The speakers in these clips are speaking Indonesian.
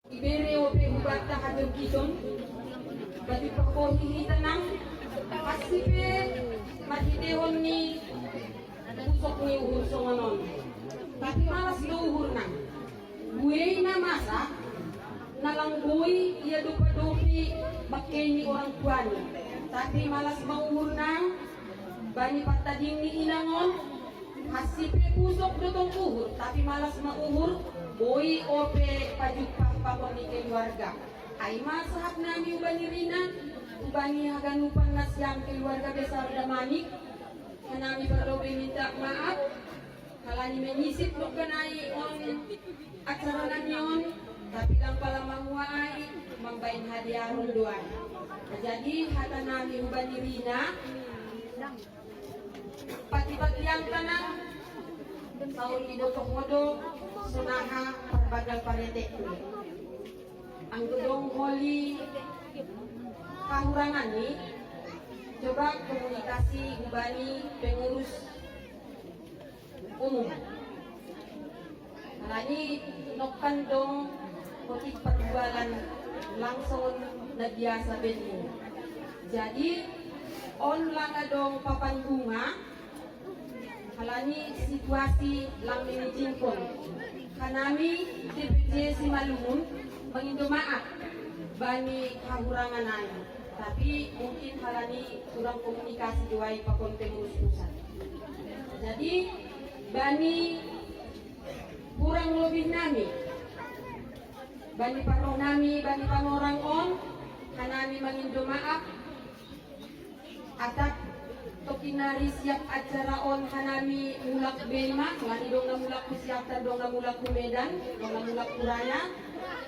Ibere ope hubata hadong kidon. Bati pakohihi tanang. Kasipe matidehon ni usok ni uhur songonon. Tapi malas luhur na. Buhay na masa. Nalanggoy iya dupa-dupi bakay ni orang tuani. Tapi malas mauhur na. Bani patading ni inangon. Hasipe pusok dotong uhur. Tapi malas mauhur. Boy ope pajupang pakon ni keluarga. Ay masahap nami ubani rina. Ubani haganupan na siyang keluarga besar damanik. Kanami perlu minta maaf. Kalani menyisip lo kanai on acara nanyon. Tapi lang pala manguay mambain hadiah rondoan. Jadi hata nami ubani rina. Pati-pati yang tanang. Saul ido-komodo sunaha perbagal paretek ang gedong holi kahurangan nih coba komunikasi ubani pengurus umum ini nokkan dong motif perjualan langsung na biasa benyo jadi on lang dong papan bunga halani situasi lang minijingkon kanami DPJ Simalungun mengindo maaf bani kahurangan ayo tapi mungkin halani kurang komunikasi duai pakon pengurus pusat jadi bani kurang lebih nami bani paroh nami bani pangorang on kanami mengindo maaf atap tokinari siap acara on hanami mulak Bema, lani dong na mulak ku siap dong na mulak ku Medan, dong na mulak ku Raya.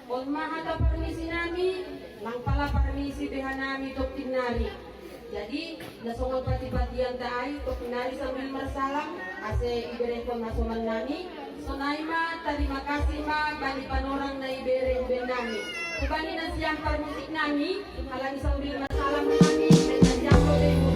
On mahata permisi nami, lang pala permisi behanami tokinari. Jadi nasongol pati-patian taai tokinari sambil mersalam, ase iberekon masoman nami. So naima terima kasih ma bani panorang na ibere ben nami. Kubani na siyang permusik nami, halang sambil mersalam nami dengan jangko